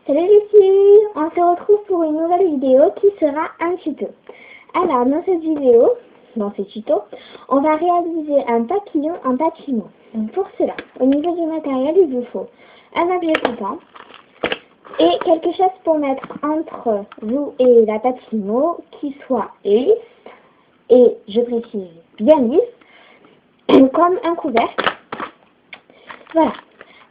Salut les filles, on se retrouve pour une nouvelle vidéo qui sera un tuto. Alors dans cette vidéo, dans ce tuto, on va réaliser un papillon en papillon. Donc pour cela, au niveau du matériel, il vous faut un objet coupant et quelque chose pour mettre entre vous et la papillon qui soit lisse, et je précise bien lisse, comme un couvercle. Voilà.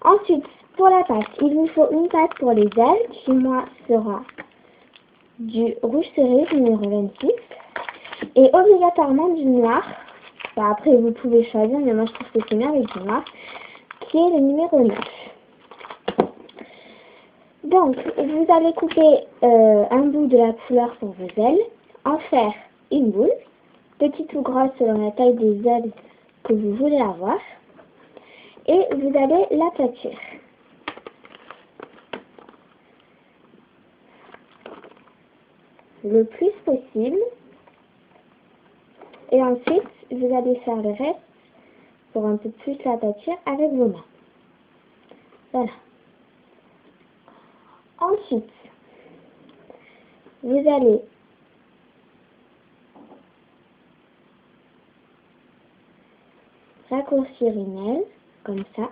Ensuite, pour la pâte, il vous faut une pâte pour les ailes, qui moi sera du rouge cerise numéro 26, et obligatoirement du noir. Bah, après vous pouvez choisir, mais moi je trouve que c'est mieux avec du noir, qui est le numéro 9. Donc, vous allez couper un bout de la couleur pour vos ailes, en faire une boule, petite ou grosse selon la taille des ailes que vous voulez avoir, et vous allez l'aplatir. Le plus possible, et ensuite vous allez faire le reste pour un peu plus l'aplatir avec vos mains. Voilà. Ensuite, vous allez raccourcir une aile comme ça.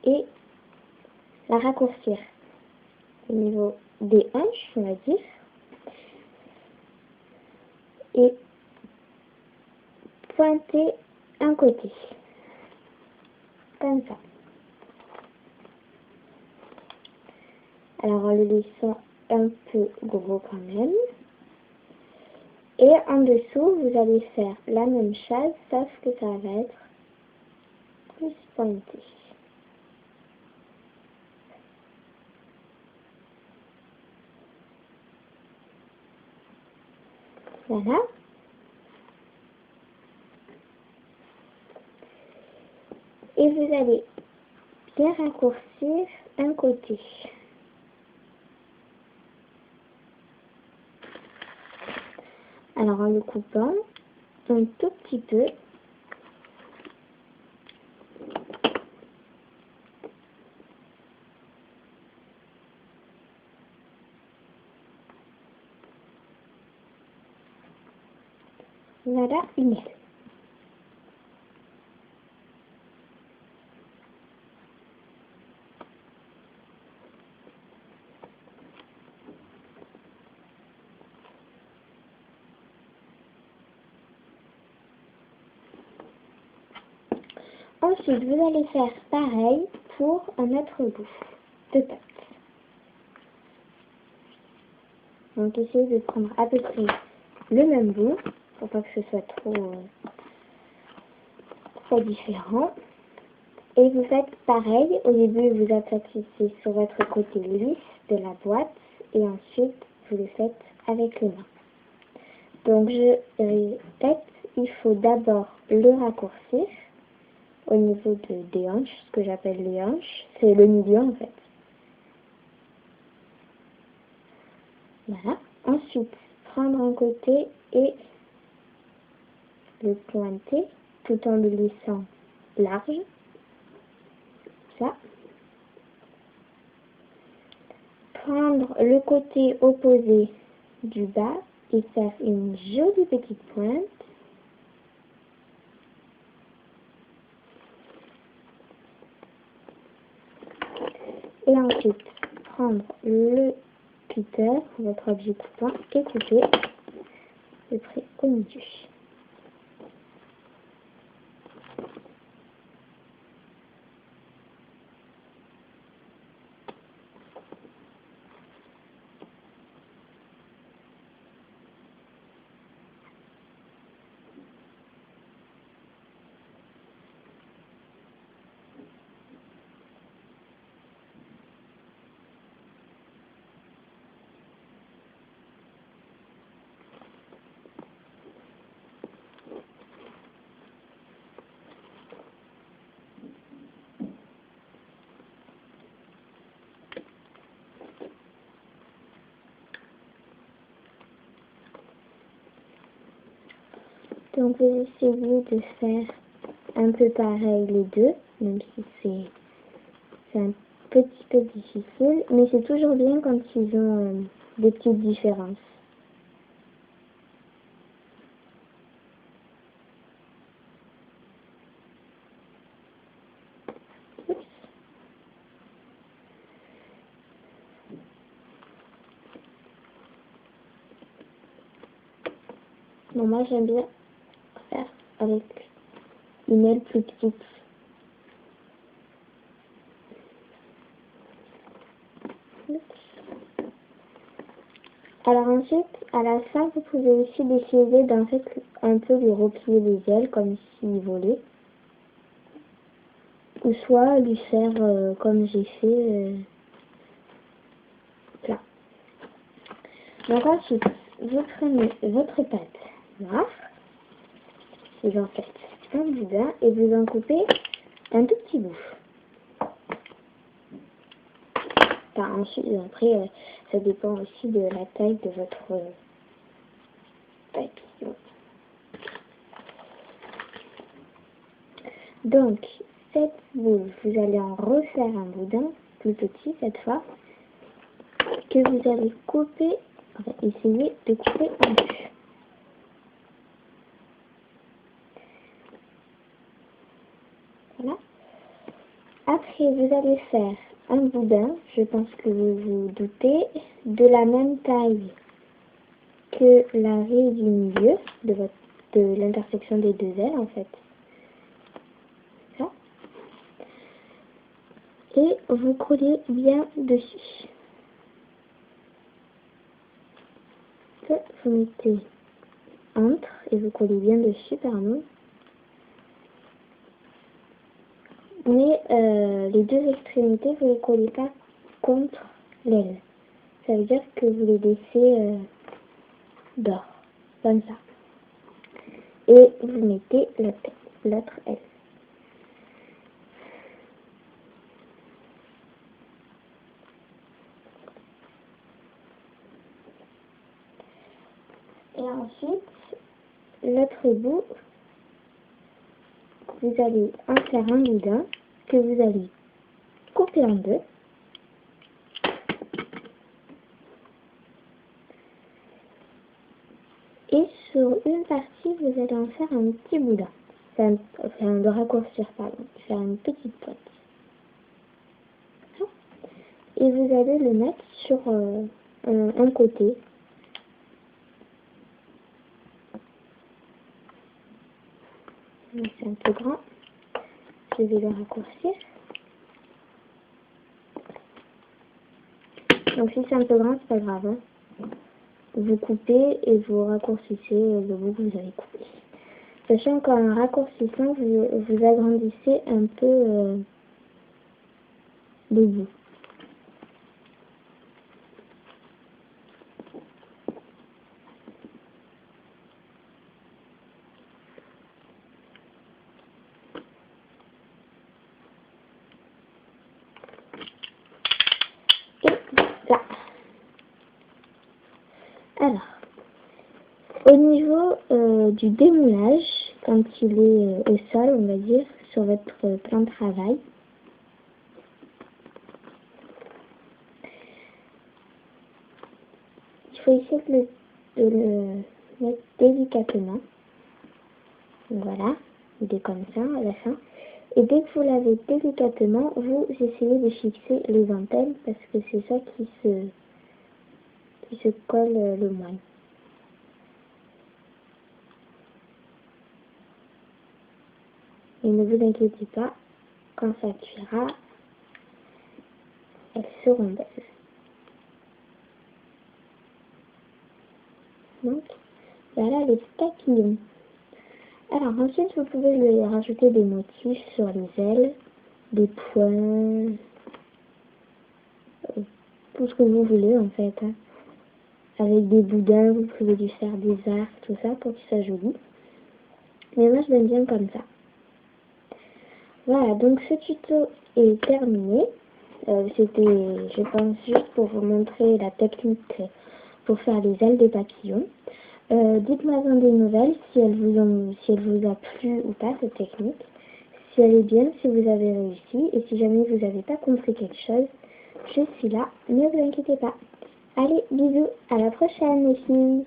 Et la raccourcir au niveau des hanches, on va dire. Et pointer un côté. Comme ça. Alors en le laissant un peu gros quand même. Et en dessous, vous allez faire la même chose, sauf que ça va être plus pointé. Voilà. Et vous allez bien raccourcir un côté. Alors en le coupant un tout petit peu. Voilà une aile. Ensuite, vous allez faire pareil pour un autre bout de pâte. Donc, essayez de prendre à peu près le même bout, pour pas que ce soit trop différent. Et vous faites pareil. Au début, vous aplatissez sur votre côté lisse de la boîte et ensuite, vous le faites avec les mains. Donc, je répète, il faut d'abord le raccourcir au niveau des hanches, ce que j'appelle les hanches, c'est le milieu en fait. Voilà. Ensuite, prendre un côté et le pointer tout en le laissant large. Ça. Prendre le côté opposé du bas et faire une jolie petite pointe. Et ensuite, prendre le cutter, votre objet coupant, et couper de près au milieu. Donc vous essayez de faire un peu pareil les deux, même si c'est un petit peu difficile, mais c'est toujours bien quand ils ont des petites différences. Bon, moi j'aime bien faire avec une aile plus petite. Alors ensuite, à la fin, vous pouvez aussi décider d'en fait un peu lui replier les ailes comme s'il volait. Ou soit lui faire comme j'ai fait là. Donc ensuite, vous prenez votre pâte noire, vous en faites un boudin et vous en coupez un tout petit bout. Enfin, ensuite, après, ça dépend aussi de la taille de votre papillon. Donc, cette boule, vous allez en refaire un boudin plus petit cette fois, que vous allez couper, enfin, essayer de couper en deux. Voilà. Après, vous allez faire un boudin, je pense que vous vous doutez, de la même taille que la raie du milieu, de l'intersection des deux ailes en fait. Ça. Et vous collez bien dessus. Ça, vous mettez entre et vous collez bien dessus, pardon. Mais les deux extrémités, vous ne les collez pas contre l'aile. Ça veut dire que vous les laissez dehors, comme ça. Et vous mettez l'autre aile. Et ensuite, l'autre bout, vous allez en faire un boudin que vous allez couper en deux. Et sur une partie, vous allez en faire un petit boudin. Enfin, de raccourcir, pardon. Faire une petite pointe. Et vous allez le mettre sur un côté. C'est un peu grand. Je vais le raccourcir. Donc si c'est un peu grand, c'est pas grave. Hein. Vous coupez et vous raccourcissez le bout que vous avez coupé. Sachant qu'en raccourcissant, vous agrandissez un peu le bout. Et là. Alors, au niveau du démoulage, quand il est au sol, on va dire, sur votre plan de travail, il faut essayer de le mettre délicatement. Voilà, il est comme ça à la fin. Et dès que vous l'avez délicatement, vous essayez de fixer les antennes parce que c'est ça qui se colle le moins. Et ne vous inquiétez pas, quand ça cuira, elles seront belles. Donc, voilà les papillons. Alors ensuite, vous pouvez lui rajouter des motifs sur les ailes, des points, tout ce que vous voulez en fait. Hein. Avec des boudins, vous pouvez lui faire des arcs, tout ça pour qu'il soit joli. Mais moi, je l'aime bien comme ça. Voilà, donc ce tuto est terminé. C'était, je pense, juste pour vous montrer la technique pour faire les ailes des papillons. Dites-moi dans des nouvelles si elle vous a plu ou pas cette technique. si elle est bien, si vous avez réussi. Et si jamais vous n'avez pas compris quelque chose, je suis là, ne vous inquiétez pas. Allez, bisous, à la prochaine les filles.